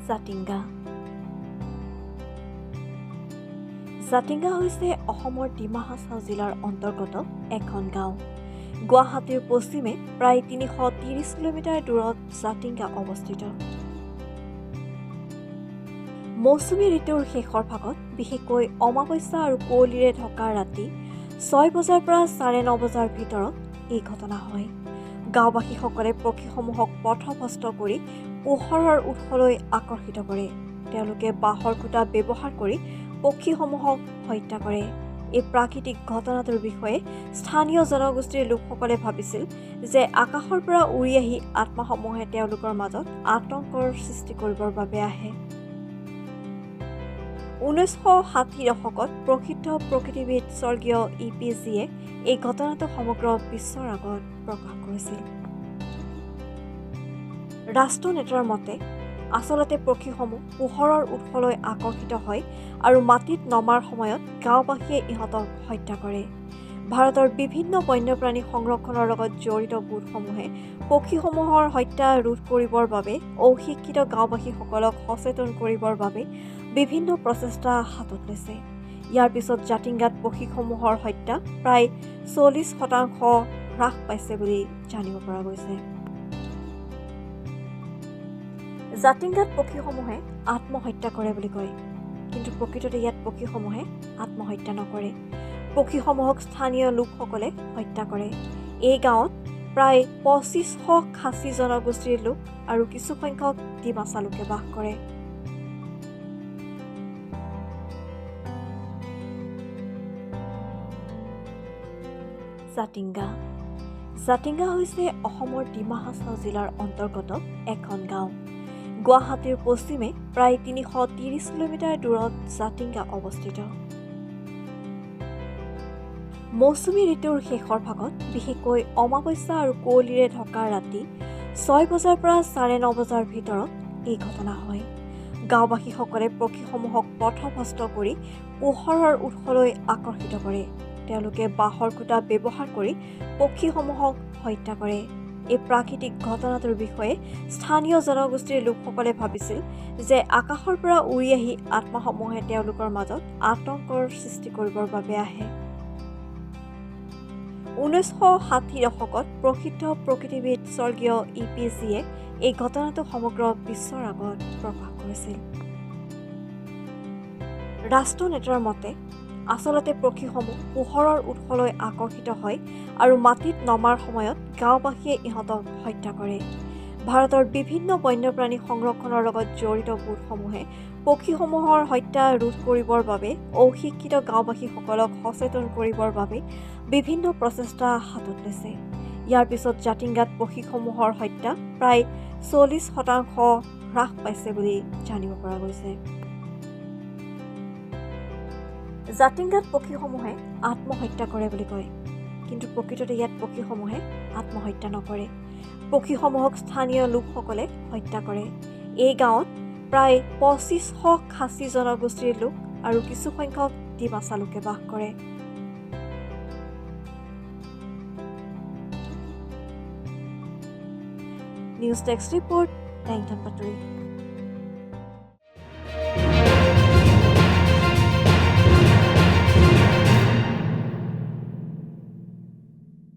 জাতিংগা জাতিংগা হৈছে অসমৰ ডিমা হাছাও জিলাৰ অন্তৰ্গত এখন গাঁও। গুৱাহাটীৰ পশ্চিমে প্ৰায় ৩৩০ কিলোমিটাৰ দূৰত জাতিংগা অৱস্থিত। মৌচুমী ঋতুৰ শেষৰ ভাগত বিশেষকৈ অমাৱস্যা আৰু কুঁৱলীৰে ঢকা ৰাতি ৬ বজাৰ পৰা ৯:৩০ বজাৰ ভিতৰত এই ঘটনা হয়। গাঁওবাসীসকলে পক্ষীসমূহক পথভ্ৰষ্ট কৰি পোহৰৰ উৎসলৈ আকৰ্ষিত কৰে। তেওঁলোকে বাঁহৰ খুঁটা ব্যৱহাৰ কৰি পক্ষীসমূহক হত্যা কৰে। এই প্ৰাকৃতিক ঘটনাটোৰ বিষয়ে স্থানীয় জনগোষ্ঠীৰ লোকসকলে ভাবিছিল যে আকাশৰ পৰা উৰি আহি আত্মাসমূহে তেওঁলোকৰ মাজত আতংকৰ সৃষ্টি কৰিবৰ বাবে আহে। 1960 দশকত প্ৰসিদ্ধ প্ৰকৃতিবিদ স্বৰ্গীয় EPGয়ে এই ঘটনাটো সমগ্ৰ বিশ্বৰ আগত প্ৰকাশ কৰিছিল। ৰাষ্ট্ৰনেতাৰ মতে আচলতে পক্ষীসমূহ পোহৰৰ উৎসলৈ আকৰ্ষিত হয় আৰু মাটিত নমাৰ সময়ত গাঁওবাসীয়ে ইহঁতক হত্যা কৰে। ভাৰতৰ বিভিন্ন বন্যপ্ৰাণী সংৰক্ষণৰ লগত জড়িত গোটসমূহে পক্ষীসমূহৰ হত্যা ৰোধ কৰিবৰ বাবে অশিক্ষিত গাঁওবাসীসকলক সচেতন কৰিবৰ বাবে বিভিন্ন প্ৰচেষ্টা হাতত লৈছে। ইয়াৰ পিছত জাতিংগাত পক্ষীসমূহৰ হত্যা প্ৰায় 40% হ্ৰাস পাইছে বুলি জানিব পৰা গৈছে। জাতিংগাত পক্ষীসমূহে আত্মহত্যা কৰে বুলি কয়, কিন্তু প্ৰকৃততে ইয়াত পক্ষীসমূহে আত্মহত্যা নকৰে। পক্ষীসমূহক স্থানীয় লোকসকলে হত্যা কৰে। এই গাঁৱত প্ৰায় 2500 খাচী জনগোষ্ঠীৰ লোক আৰু কিছুসংখ্যক ডিমাচা লোকে বাস কৰে। জাতিংগা হৈছে অসমৰ ডিমা হাছাও জিলাৰ অন্তৰ্গত এখন গাঁও। গুৱাহাটীৰ পশ্চিমে প্ৰায় 330 কিলোমিটাৰ দূৰত জাতিংগা অৱস্থিত। মৌচুমী ঋতুৰ শেষৰ ভাগত বিশেষকৈ অমাৱস্যা আৰু কুঁৱলীৰে ঢকা ৰাতি 6 বজাৰ পৰা 9:30 বজাৰ ভিতৰত এই ঘটনা হয়। গাঁওবাসীসকলে পক্ষীসমূহক পথভ্ৰষ্ট কৰি পোহৰৰ উৎসলৈ আকৰ্ষিত কৰে। তেওঁলোকে বাঁহৰ খুঁটা ব্যৱহাৰ কৰি পক্ষীসমূহক হত্যা কৰে। এই প্ৰাকৃতিক ঘটনাটোৰ বিষয়ে স্থানীয় জনগোষ্ঠীৰ লোকসকলে ভাবিছিল যে আকাশৰ পৰা উৰি আহি আত্মাসমূহে তেওঁলোকৰ মাজত আতংকৰ সৃষ্টি কৰিবৰ বাবে আহে। 1960 দশকত প্ৰসিদ্ধ প্ৰকৃতিবিদ স্বৰ্গীয় EPGয়ে এই ঘটনাটো সমগ্ৰ বিশ্বৰ আগত প্ৰকাশ কৰিছিল। ৰাষ্ট্ৰনেতাৰ মতে আচলতে পক্ষীসমূহ পোহৰৰ উৎসলৈ আকৰ্ষিত হয় আৰু মাটিত নমাৰ সময়ত গাঁওবাসীয়ে ইহঁতক হত্যা কৰে। ভাৰতৰ বিভিন্ন বন্যপ্ৰাণী সংৰক্ষণৰ লগত জড়িত গোটসমূহে পক্ষীসমূহৰ হত্যা ৰোধ কৰিবৰ বাবে অশিক্ষিত গাঁওবাসীসকলক সচেতন কৰিবৰ বাবে বিভিন্ন প্ৰচেষ্টা হাতত লৈছে। ইয়াৰ পিছত জাতিংগাত পক্ষীসমূহৰ হত্যা প্ৰায় 40% হ্ৰাস পাইছে বুলি জানিব পৰা গৈছে। জাতিংগাত পক্ষীসমূহে আত্মহত্যা কৰে বুলি কয়, কিন্তু প্ৰকৃততে ইয়াত পক্ষীসমূহে আত্মহত্যা নকৰে। পক্ষীসমূহক স্থানীয় লোকসকলে হত্যা কৰে। এই গাঁৱত প্ৰায় 2500 খাচী জনগোষ্ঠীৰ লোক আৰু কিছুসংখ্যক ডিমাচা লোকে বাস কৰে। নিউজ ডেস্ক ৰিপৰ্ট, টাইম বাতৰি।